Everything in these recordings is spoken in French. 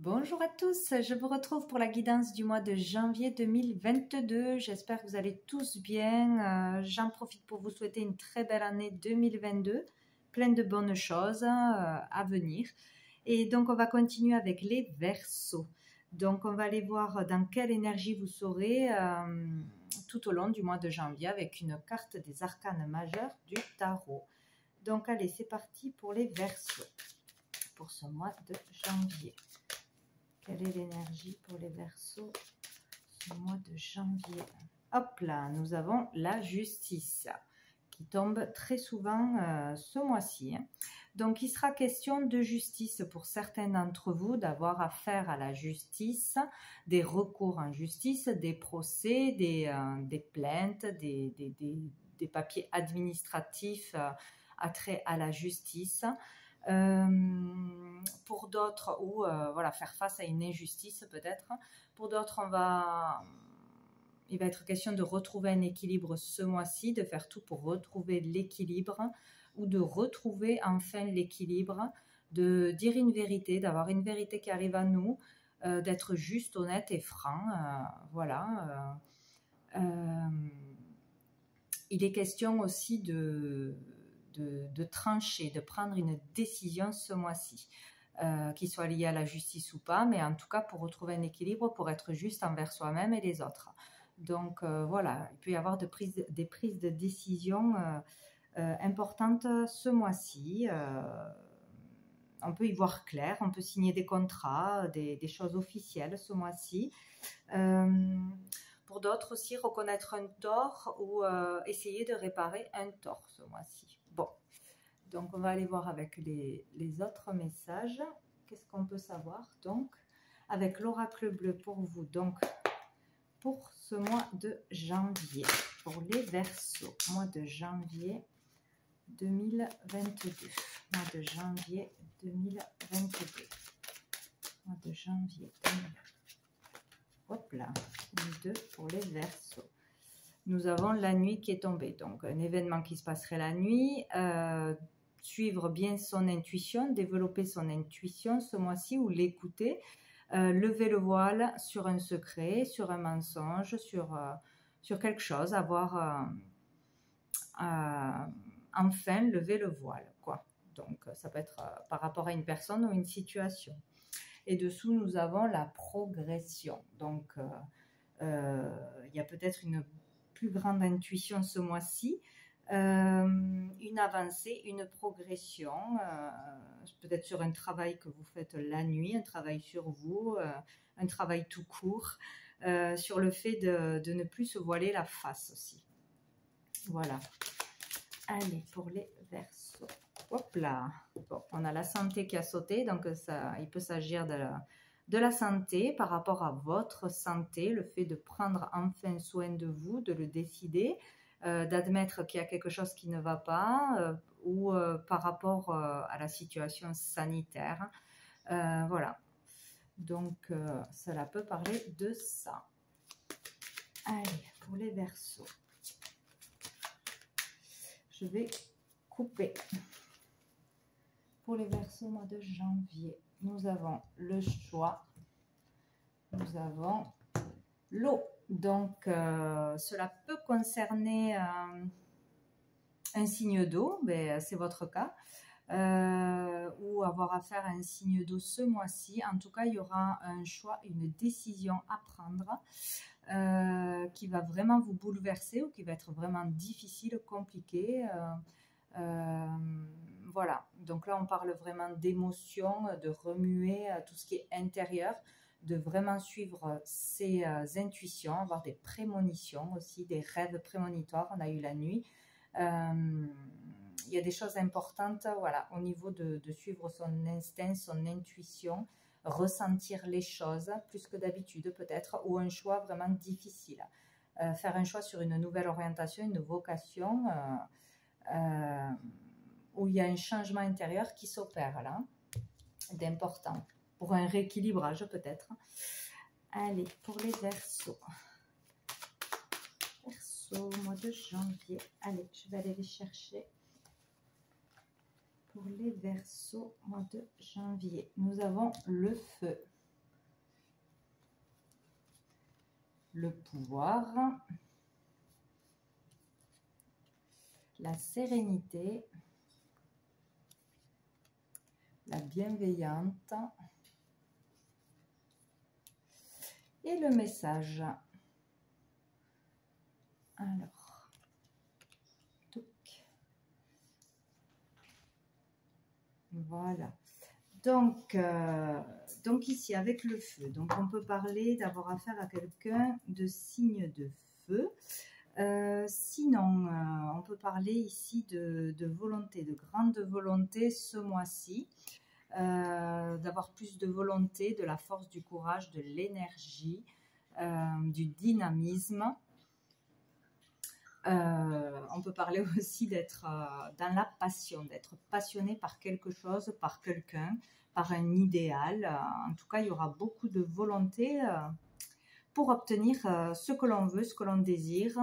Bonjour à tous, je vous retrouve pour la guidance du mois de janvier 2022. J'espère que vous allez tous bien. J'en profite pour vous souhaiter une très belle année 2022, pleine de bonnes choses à venir. Et donc, on va continuer avec les Verseaux. Donc, on va aller voir dans quelle énergie vous serez tout au long du mois de janvier avec une carte des arcanes majeurs du tarot. Donc, allez, c'est parti pour les Verseaux pour ce mois de janvier. Quelle est l'énergie pour les Verseaux ce mois de janvier? Hop là, nous avons la justice qui tombe très souvent ce mois-ci. Donc, il sera question de justice pour certains d'entre vous, d'avoir affaire à la justice, des recours en justice, des procès, des plaintes, des papiers administratifs attrait à la justice. Pour d'autres, ou voilà, faire face à une injustice peut-être. Pour d'autres, il va être question de retrouver un équilibre ce mois-ci, de faire tout pour retrouver l'équilibre ou de retrouver enfin l'équilibre, de dire une vérité, d'avoir une vérité qui arrive à nous, d'être juste, honnête et franc. Voilà. Il est question aussi de trancher, de prendre une décision ce mois-ci, qui soit liée à la justice ou pas, mais en tout cas pour retrouver un équilibre, pour être juste envers soi-même et les autres. Donc voilà, il peut y avoir des prises de décision importantes ce mois-ci. On peut y voir clair, on peut signer des contrats, des choses officielles ce mois-ci. Pour d'autres aussi, reconnaître un tort ou essayer de réparer un tort ce mois-ci. Bon, donc on va aller voir avec les autres messages. Qu'est-ce qu'on peut savoir donc avec l'oracle bleu pour vous, donc pour ce mois de janvier, pour les Verseaux, mois de janvier 2022. Mois de janvier 2022. Mois de janvier 2022. Hop là, les deux pour les Verseaux. Nous avons la nuit qui est tombée, donc un événement qui se passerait la nuit. Suivre bien son intuition, développer son intuition ce mois-ci ou l'écouter. Lever le voile sur un secret, sur un mensonge, sur quelque chose, avoir enfin lever le voile, quoi. Donc ça peut être par rapport à une personne ou une situation. Et dessous, nous avons la progression. Donc, il y a peut-être une plus grande intuition ce mois-ci, une avancée, une progression, peut-être sur un travail que vous faites la nuit, un travail sur vous, un travail tout court, sur le fait de ne plus se voiler la face aussi. Voilà. Allez, pour les Verseaux. Hop là. Bon, on a la santé qui a sauté, donc il peut s'agir de la santé par rapport à votre santé, le fait de prendre enfin soin de vous, de le décider, d'admettre qu'il y a quelque chose qui ne va pas ou par rapport à la situation sanitaire. Voilà. Donc, cela peut parler de ça. Allez, pour les Verseaux. Je vais couper. Pour les Verseaux mois de janvier, nous avons le choix, nous avons l'eau. Donc, cela peut concerner un signe d'eau, c'est votre cas, ou avoir affaire à un signe d'eau ce mois-ci. En tout cas, il y aura un choix, une décision à prendre qui va vraiment vous bouleverser ou qui va être vraiment difficile, compliqué. Voilà, donc là on parle vraiment d'émotion, de remuer tout ce qui est intérieur, de vraiment suivre ses intuitions, avoir des prémonitions aussi, des rêves prémonitoires. On a eu la nuit. Il y a des choses importantes, voilà, au niveau de suivre son instinct, son intuition, ressentir les choses plus que d'habitude peut-être, ou un choix vraiment difficile. Faire un choix sur une nouvelle orientation, une vocation, où il y a un changement intérieur qui s'opère là, d'important, pour un rééquilibrage peut-être. Allez, pour les Verseaux. Verseaux, mois de janvier. Allez, je vais aller les chercher. Pour les Verseaux, mois de janvier, nous avons le feu. le pouvoir, la sérénité, la bienveillante et le message. Alors, voilà. Donc ici, avec le feu, donc on peut parler d'avoir affaire à quelqu'un de signe de feu. Sinon, on peut parler ici de volonté, de grande volonté ce mois-ci, d'avoir plus de volonté, de la force, du courage, de l'énergie, du dynamisme. On peut parler aussi d'être dans la passion, d'être passionné par quelque chose, par quelqu'un, par un idéal. En tout cas, il y aura beaucoup de volonté pour obtenir ce que l'on veut, ce que l'on désire.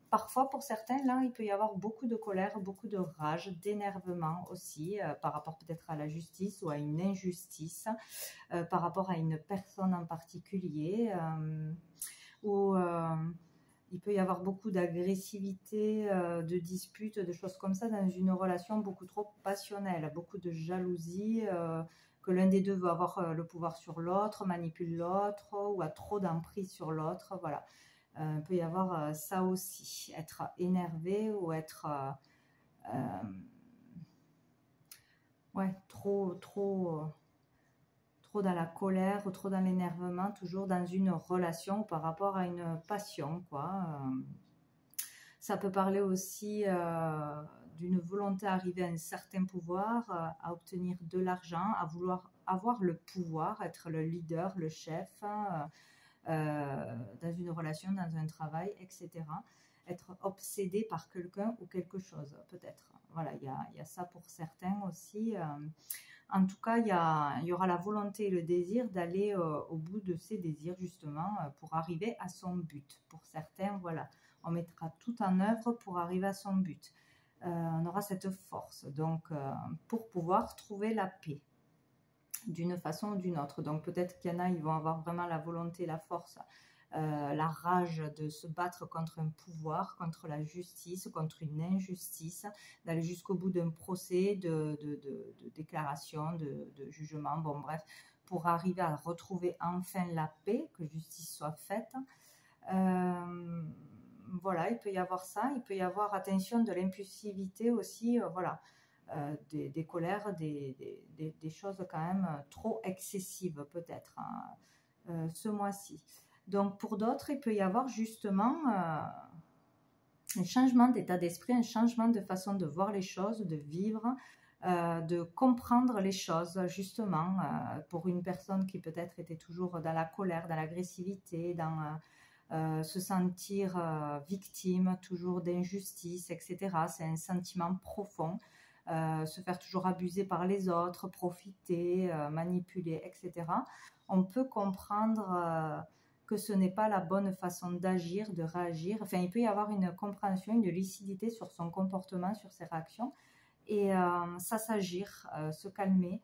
Parfois, pour certains, là, il peut y avoir beaucoup de colère, beaucoup de rage, d'énervement aussi, par rapport peut-être à la justice ou à une injustice, par rapport à une personne en particulier, ou il peut y avoir beaucoup d'agressivité, de disputes, de choses comme ça dans une relation beaucoup trop passionnelle, beaucoup de jalousie, que l'un des deux veut avoir le pouvoir sur l'autre, manipule l'autre ou a trop d'emprise sur l'autre. Voilà. Il peut y avoir ça aussi, être énervé ou être ouais, trop dans la colère ou trop dans l'énervement, toujours dans une relation par rapport à une passion, quoi. Ça peut parler aussi d'une volonté à arriver à un certain pouvoir, à obtenir de l'argent, à vouloir avoir le pouvoir, être le leader, le chef, dans une relation, dans un travail, etc. Être obsédé par quelqu'un ou quelque chose, peut-être. Voilà, il y a ça pour certains aussi. En tout cas, il y aura la volonté et le désir d'aller au bout de ses désirs, justement, pour arriver à son but. Pour certains, voilà, on mettra tout en œuvre pour arriver à son but. On aura cette force, donc, pour pouvoir trouver la paix d'une façon ou d'une autre. Donc, peut-être qu'il y en a, ils vont avoir vraiment la volonté, la force, la rage de se battre contre un pouvoir, contre la justice, contre une injustice, d'aller jusqu'au bout d'un procès, de déclaration, de jugement, bon bref, pour arriver à retrouver enfin la paix, que justice soit faite. Voilà, il peut y avoir ça, il peut y avoir, attention, de l'impulsivité aussi, voilà. Des colères, des choses quand même trop excessives peut-être, hein, ce mois-ci. Donc pour d'autres, il peut y avoir justement un changement d'état d'esprit, un changement de façon de voir les choses, de vivre, de comprendre les choses, justement, pour une personne qui peut-être était toujours dans la colère, dans l'agressivité, dans se sentir victime, toujours d'injustice, etc. C'est un sentiment profond. Se faire toujours abuser par les autres, profiter, manipuler, etc. On peut comprendre que ce n'est pas la bonne façon d'agir, de réagir. Enfin, il peut y avoir une compréhension, une lucidité sur son comportement, sur ses réactions, et ça s'agir, se calmer,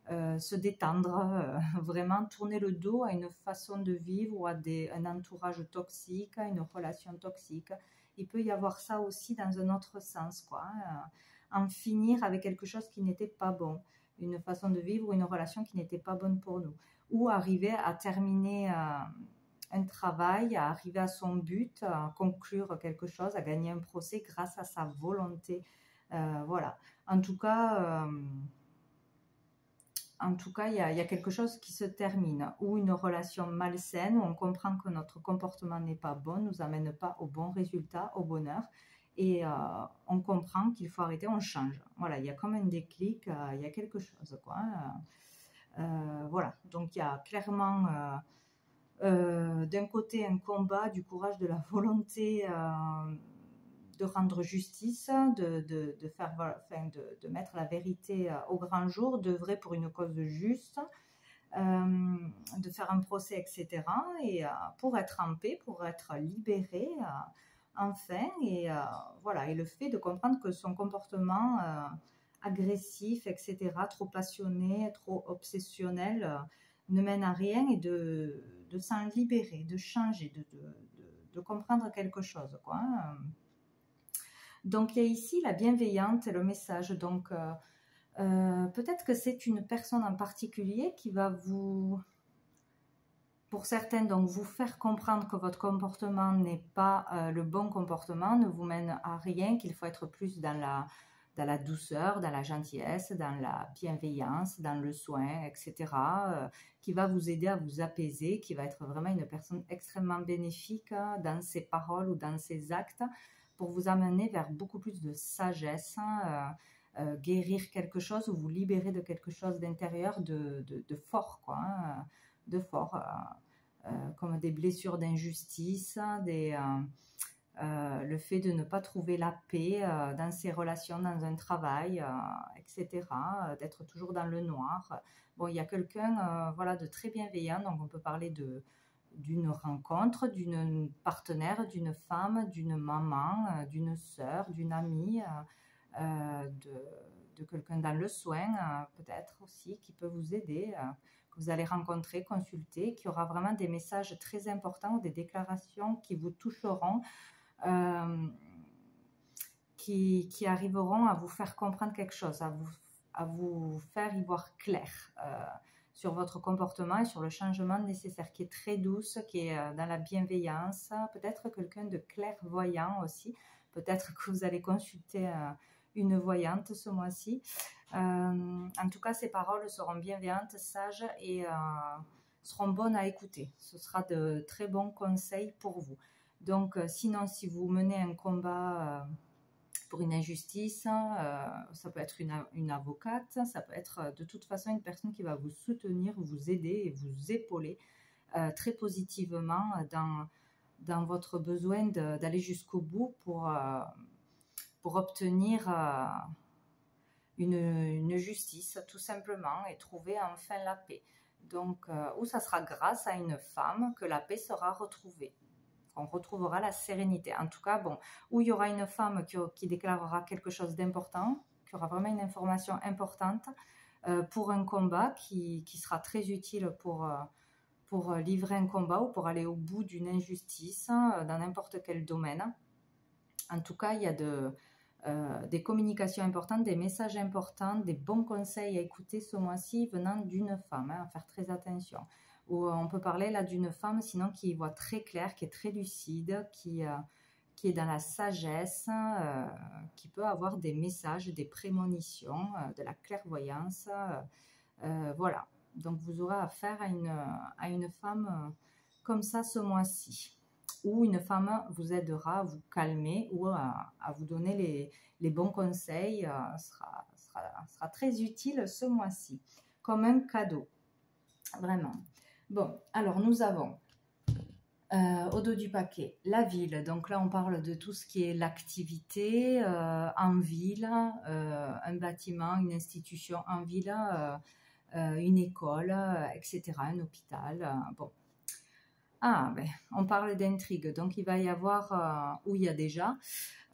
se détendre, vraiment tourner le dos à une façon de vivre ou à un entourage toxique, à une relation toxique. Il peut y avoir ça aussi dans un autre sens, quoi. En finir avec quelque chose qui n'était pas bon, une façon de vivre ou une relation qui n'était pas bonne pour nous, ou arriver à terminer un travail, à arriver à son but, à conclure quelque chose, à gagner un procès grâce à sa volonté. Voilà. En tout cas, il y a quelque chose qui se termine, ou une relation malsaine, où on comprend que notre comportement n'est pas bon, ne nous amène pas au bon résultat, au bonheur, et on comprend qu'il faut arrêter, on change. Voilà, il y a comme un déclic, il y a quelque chose, quoi. Voilà, donc il y a clairement d'un côté un combat, du courage, de la volonté de rendre justice, de faire, enfin, de mettre la vérité au grand jour, d'œuvrer pour une cause juste, de faire un procès, etc. Et pour être en paix, pour être libéré, enfin, et voilà. Et le fait de comprendre que son comportement agressif, etc., trop passionné, trop obsessionnel, ne mène à rien et de s'en libérer, de changer, de comprendre quelque chose, quoi, hein. Donc, il y a ici la bienveillante et le message. Donc, peut-être que c'est une personne en particulier qui va vous, pour certains, donc vous faire comprendre que votre comportement n'est pas le bon comportement, ne vous mène à rien, qu'il faut être plus dans la douceur, dans la gentillesse, dans la bienveillance, dans le soin, etc., qui va vous aider à vous apaiser, qui va être vraiment une personne extrêmement bénéfique dans ses paroles ou dans ses actes, pour vous amener vers beaucoup plus de sagesse, guérir quelque chose ou vous libérer de quelque chose d'intérieur, de fort, quoi, hein, de fort, comme des blessures d'injustice, le fait de ne pas trouver la paix dans ses relations, dans un travail, etc., d'être toujours dans le noir. Bon, il y a quelqu'un voilà, de très bienveillant, donc on peut parler d'une rencontre, d'une partenaire, d'une femme, d'une maman, d'une sœur, d'une amie, de quelqu'un dans le soin, peut-être aussi, qui peut vous aider, que vous allez rencontrer, consulter, qui aura vraiment des messages très importants, des déclarations qui vous toucheront, qui arriveront à vous faire comprendre quelque chose, à vous faire y voir clair sur votre comportement et sur le changement nécessaire, qui est très douce, qui est dans la bienveillance, peut-être quelqu'un de clairvoyant aussi, peut-être que vous allez consulter une voyante ce mois-ci. En tout cas, ces paroles seront bienveillantes, sages et seront bonnes à écouter. Ce sera de très bons conseils pour vous. Donc, sinon, si vous menez un combat pour une injustice, ça peut être une avocate, ça peut être de toute façon une personne qui va vous soutenir, vous aider et vous épauler très positivement dans votre besoin d'aller jusqu'au bout pour obtenir une justice, tout simplement, et trouver enfin la paix. Donc, où ça sera grâce à une femme que la paix sera retrouvée. On retrouvera la sérénité. En tout cas, bon, où il y aura une femme qui déclarera quelque chose d'important, qui aura vraiment une information importante pour un combat qui sera très utile pour livrer un combat ou pour aller au bout d'une injustice dans n'importe quel domaine. En tout cas, il y a des communications importantes, des messages importants, des bons conseils à écouter ce mois-ci venant d'une femme, à faire très attention. Ou on peut parler là d'une femme sinon qui voit très clair, qui est très lucide, qui est dans la sagesse, qui peut avoir des messages, des prémonitions, de la clairvoyance. Voilà, donc vous aurez affaire à une femme comme ça ce mois-ci. Ou une femme vous aidera à vous calmer ou à vous donner les bons conseils, sera très utile ce mois-ci, comme un cadeau, vraiment. Bon, alors nous avons au dos du paquet la ville. Donc là, on parle de tout ce qui est l'activité en ville, un bâtiment, une institution en ville, une école, etc., un hôpital. Bon. Ah, ben, on parle d'intrigue. Donc il va y avoir, où il y a déjà,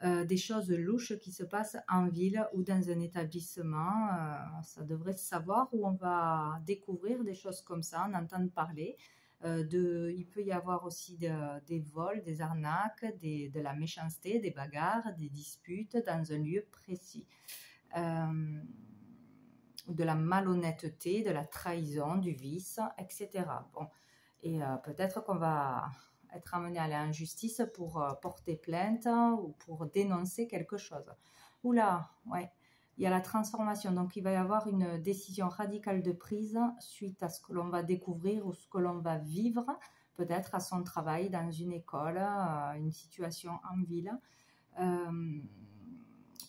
des choses louches qui se passent en ville ou dans un établissement. Ça devrait se savoir, où on va découvrir des choses comme ça, en entendre parler. Il peut y avoir aussi des vols, des arnaques, de la méchanceté, des bagarres, des disputes dans un lieu précis. De la malhonnêteté, de la trahison, du vice, etc. Bon. Et peut-être qu'on va être amené à aller en justice pour porter plainte ou pour dénoncer quelque chose. Oula, ouais, il y a la transformation. Donc, il va y avoir une décision radicale de prise suite à ce que l'on va découvrir ou ce que l'on va vivre, peut-être à son travail, dans une école, une situation en ville,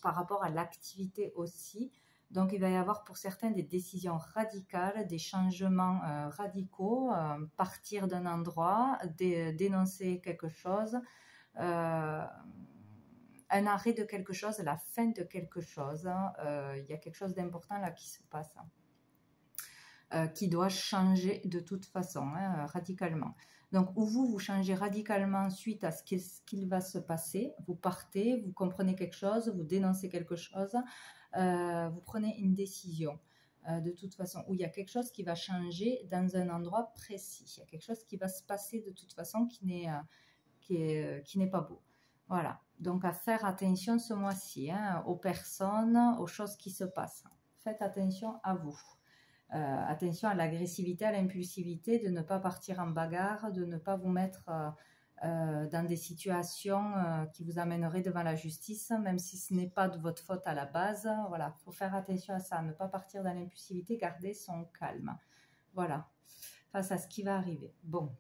par rapport à l'activité aussi. Donc, il va y avoir pour certains des décisions radicales, des changements radicaux, partir d'un endroit, dénoncer quelque chose, un arrêt de quelque chose, la fin de quelque chose. Il y a quelque chose d'important là qui se passe, qui doit changer de toute façon, radicalement. Donc, où vous changez radicalement suite à ce qu'il va se passer, vous partez, vous comprenez quelque chose, vous dénoncez quelque chose, vous prenez une décision. de toute façon, où il y a quelque chose qui va changer dans un endroit précis. Il y a quelque chose qui va se passer de toute façon qui n'est pas beau. Voilà, donc à faire attention ce mois-ci, hein, aux personnes, aux choses qui se passent. Faites attention à vous. Attention à l'agressivité, à l'impulsivité, de ne pas partir en bagarre, de ne pas vous mettre dans des situations qui vous amèneraient devant la justice, même si ce n'est pas de votre faute à la base. Voilà, il faut faire attention à ça, ne pas partir dans l'impulsivité, garder son calme. Voilà, face à ce qui va arriver. Bon.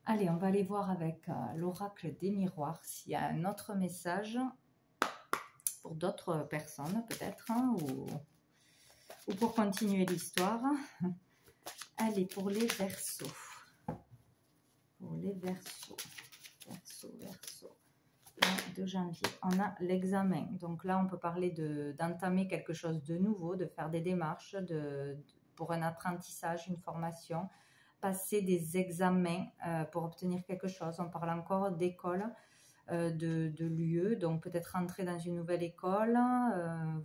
Allez, on va aller voir avec l'oracle des miroirs s'il y a un autre message pour d'autres personnes peut-être, hein, ou pour continuer l'histoire. Allez, pour les Verseaux. Pour les Verseaux. Verseau. De janvier. On a l'examen. Donc là, on peut parler d'entamer quelque chose de nouveau, de faire des démarches pour un apprentissage, une formation. Passer des examens pour obtenir quelque chose. On parle encore d'école, de lieu, donc peut-être rentrer dans une nouvelle école,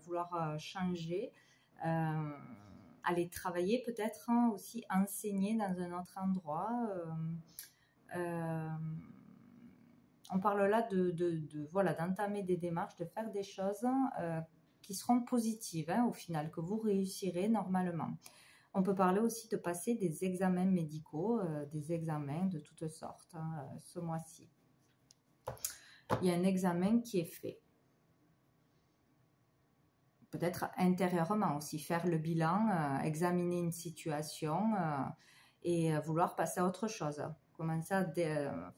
vouloir changer, aller travailler peut-être, hein, aussi enseigner dans un autre endroit. On parle là voilà, d'entamer des démarches, de faire des choses qui seront positives, hein, au final, que vous réussirez normalement. On peut parler aussi de passer des examens médicaux, des examens de toutes sortes, hein, ce mois-ci. Il y a un examen qui est fait. Peut-être intérieurement aussi, faire le bilan, examiner une situation et vouloir passer à autre chose. Commencer à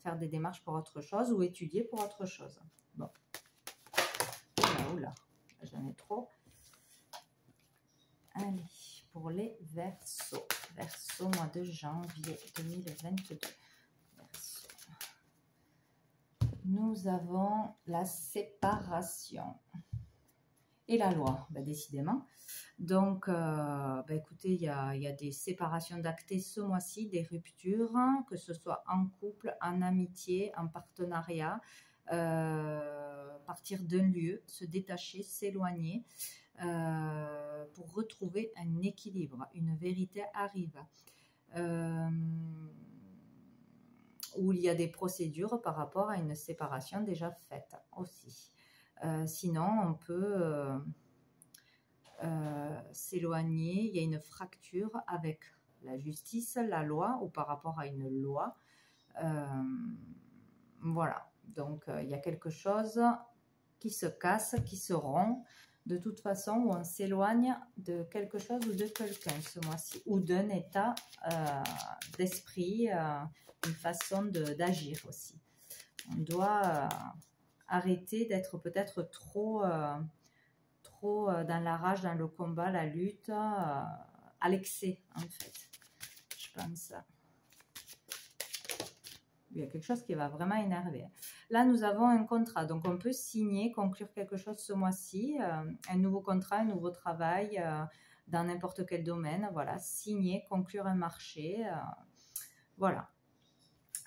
faire des démarches pour autre chose ou étudier pour autre chose. Bon. Oula, j'en ai trop. Allez. Pour les Verseaux. Verseau, mois de janvier 2022. Verseau. Nous avons la séparation. Et la loi, décidément. Donc, écoutez, il y a des séparations d'actés ce mois-ci, des ruptures, que ce soit en couple, en amitié, en partenariat, partir d'un lieu, se détacher, s'éloigner. Pour retrouver un équilibre, une vérité arrive, où il y a des procédures par rapport à une séparation déjà faite aussi. Sinon, on peut s'éloigner, il y a une fracture avec la justice, la loi, ou par rapport à une loi. Voilà, donc il y a quelque chose qui se casse, qui se rompt, de toute façon, où on s'éloigne de quelque chose ou de quelqu'un ce mois-ci, ou d'un état d'esprit, une façon d'agir aussi. On doit arrêter d'être peut-être trop dans la rage, dans le combat, la lutte, à l'excès en fait, je pense. Il y a quelque chose qui va vraiment énerver. Là, nous avons un contrat. Donc, on peut signer, conclure quelque chose ce mois-ci. Un nouveau contrat, un nouveau travail dans n'importe quel domaine. Voilà, signer, conclure un marché. Voilà.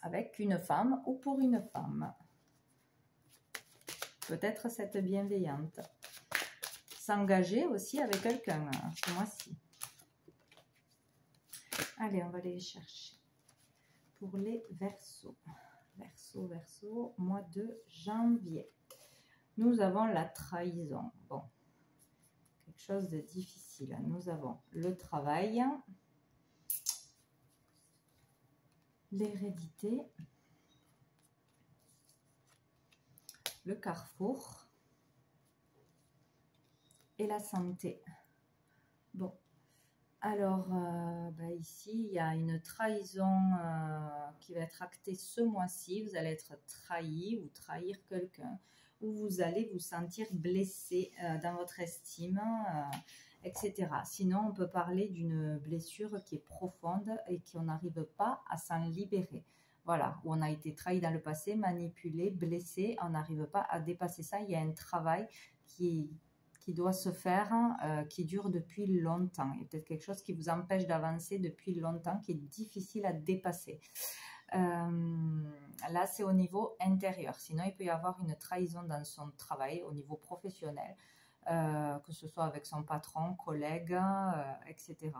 Avec une femme ou pour une femme. Peut-être cette bienveillante. S'engager aussi avec quelqu'un ce mois-ci. Allez, on va aller les chercher. Pour les Verseaux. Verseau, mois de janvier. Nous avons la trahison. Bon, quelque chose de difficile. Nous avons le travail, l'hérédité, le carrefour et la santé. Bon. Alors, ici, il y a une trahison qui va être actée ce mois-ci. Vous allez être trahi ou trahir quelqu'un, ou vous allez vous sentir blessé dans votre estime, etc. Sinon, on peut parler d'une blessure qui est profonde et qu'on n'arrive pas à s'en libérer. Voilà, où on a été trahi dans le passé, manipulé, blessé, on n'arrive pas à dépasser ça. Il y a un travail qui doit se faire, qui dure depuis longtemps. Il y a peut-être quelque chose qui vous empêche d'avancer depuis longtemps, qui est difficile à dépasser. Là, c'est au niveau intérieur. Sinon, il peut y avoir une trahison dans son travail, au niveau professionnel. que ce soit avec son patron, collègue, etc.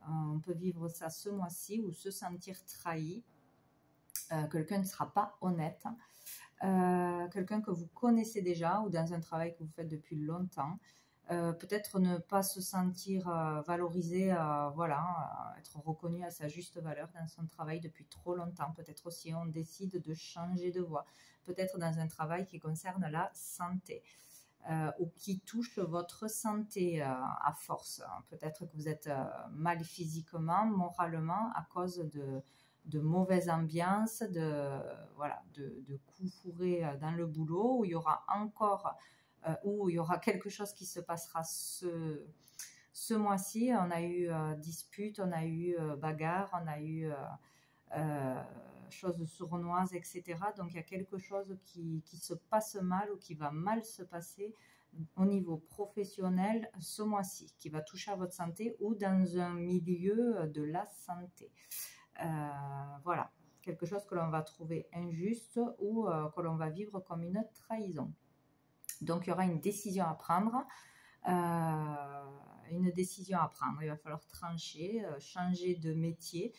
On peut vivre ça ce mois-ci ou se sentir trahi. Quelqu'un ne sera pas honnête. Quelqu'un que vous connaissez déjà ou dans un travail que vous faites depuis longtemps. Peut-être ne pas se sentir valorisé, voilà, être reconnu à sa juste valeur dans son travail depuis trop longtemps. Peut-être aussi on décide de changer de voie. Peut-être dans un travail qui concerne la santé. Ou qui touche votre santé à force. Peut-être que vous êtes mal physiquement, moralement, à cause de mauvaise ambiance, de coups fourrés dans le boulot, où il y aura encore, où il y aura quelque chose qui se passera ce mois-ci. On a eu dispute, on a eu bagarre, on a eu choses sournoises, etc. Donc il y a quelque chose qui se passe mal ou qui va mal se passer au niveau professionnel ce mois-ci, qui va toucher à votre santé ou dans un milieu de la santé. Voilà, quelque chose que l'on va trouver injuste ou que l'on va vivre comme une trahison. Donc il y aura une décision à prendre. Il va falloir trancher, changer de métier,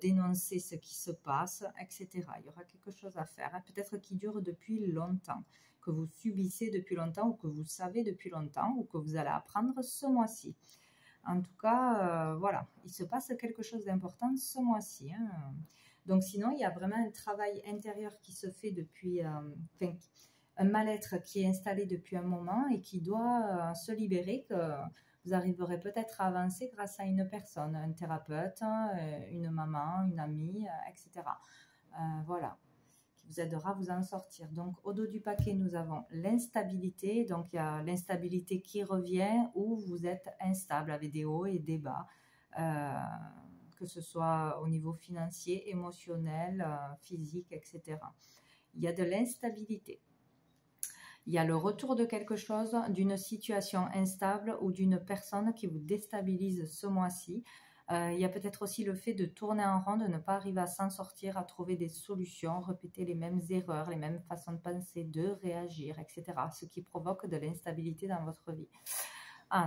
dénoncer ce qui se passe, etc. Il y aura quelque chose à faire, hein, peut-être qui dure depuis longtemps, que vous subissez depuis longtemps ou que vous savez depuis longtemps ou que vous allez apprendre ce mois-ci. En tout cas, voilà, il se passe quelque chose d'important ce mois-ci. Hein. Donc sinon, il y a vraiment un travail intérieur qui se fait depuis... un mal-être qui est installé depuis un moment et qui doit se libérer, que vous arriverez peut-être à avancer grâce à une personne, un thérapeute, une maman, une amie, etc. Voilà, qui vous aidera à vous en sortir. Donc, au dos du paquet, nous avons l'instabilité. Donc, il y a l'instabilité qui revient où vous êtes instable avec des hauts et des bas, que ce soit au niveau financier, émotionnel, physique, etc. Il y a de l'instabilité. Il y a le retour de quelque chose, d'une situation instable ou d'une personne qui vous déstabilise ce mois-ci. Il y a peut-être aussi le fait de tourner en rond, de ne pas arriver à s'en sortir, à trouver des solutions, répéter les mêmes erreurs, les mêmes façons de penser, de réagir, etc. Ce qui provoque de l'instabilité dans votre vie.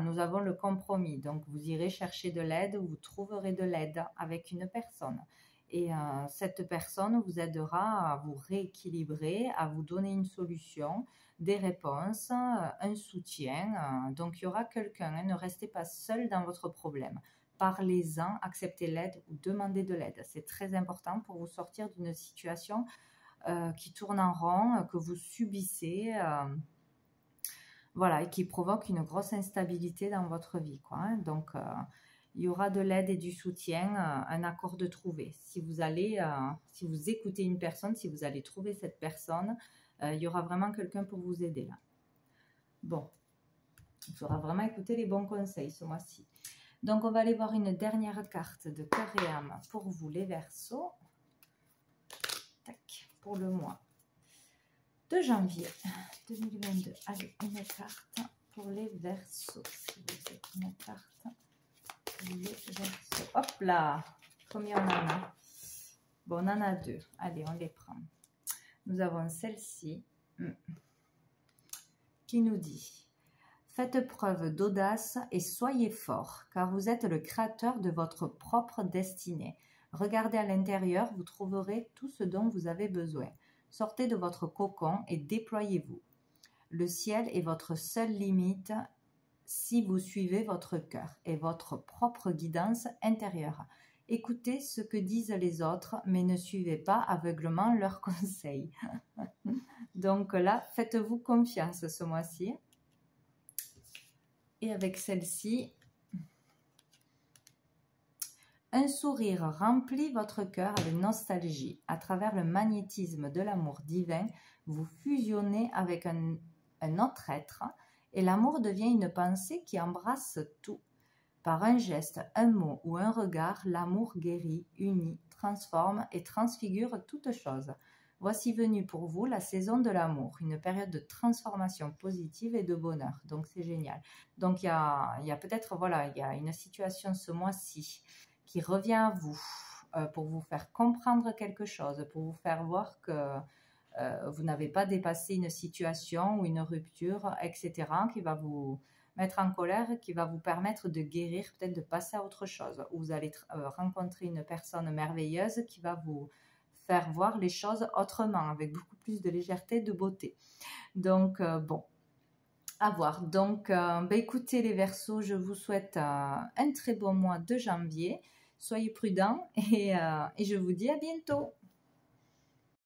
Nous avons le compromis. Donc, vous irez chercher de l'aide ou vous trouverez de l'aide avec une personne. Et cette personne vous aidera à vous rééquilibrer, à vous donner une solution, des réponses, un soutien. Donc, il y aura quelqu'un. Hein, ne restez pas seul dans votre problème. Parlez-en, acceptez l'aide ou demandez de l'aide. C'est très important pour vous sortir d'une situation qui tourne en rond, que vous subissez, voilà, et qui provoque une grosse instabilité dans votre vie, quoi. Hein. Donc, il y aura de l'aide et du soutien, un accord de trouver. Si vous écoutez une personne, si vous allez trouver cette personne, il y aura vraiment quelqu'un pour vous aider là. Bon, il faudra vraiment écouter les bons conseils ce mois-ci. Donc, on va aller voir une dernière carte de cœur et âme pour vous, les Verseaux. Tac, pour le mois de janvier 2022. Allez, une carte pour les Verseaux. Si vous êtes une carte pour les Verseaux. Hop là, combien on en a? Bon, on en a deux. Allez, on les prend. Nous avons celle-ci qui nous dit: faites preuve d'audace et soyez fort, car vous êtes le créateur de votre propre destinée. Regardez à l'intérieur, vous trouverez tout ce dont vous avez besoin. Sortez de votre cocon et déployez-vous. Le ciel est votre seule limite si vous suivez votre cœur et votre propre guidance intérieure. Écoutez ce que disent les autres, mais ne suivez pas aveuglement leurs conseils. Donc là, faites-vous confiance ce mois-ci. Et avec celle-ci, un sourire remplit votre cœur avec nostalgie. À travers le magnétisme de l'amour divin, vous fusionnez avec un autre être et l'amour devient une pensée qui embrasse tout. Par un geste, un mot ou un regard, l'amour guérit, unit, transforme et transfigure toute chose. Voici venue pour vous la saison de l'amour, une période de transformation positive et de bonheur. Donc c'est génial. Donc il y a peut-être, voilà, il y a une situation ce mois-ci qui revient à vous pour vous faire comprendre quelque chose, pour vous faire voir que vous n'avez pas dépassé une situation ou une rupture, etc., qui va vous mettre en colère, qui va vous permettre de guérir, peut-être de passer à autre chose. Vous allez rencontrer une personne merveilleuse qui va vous faire voir les choses autrement, avec beaucoup plus de légèreté, de beauté. Donc, bon, à voir. Donc, écoutez les Verseaux, je vous souhaite un très bon mois de janvier. Soyez prudents et je vous dis à bientôt.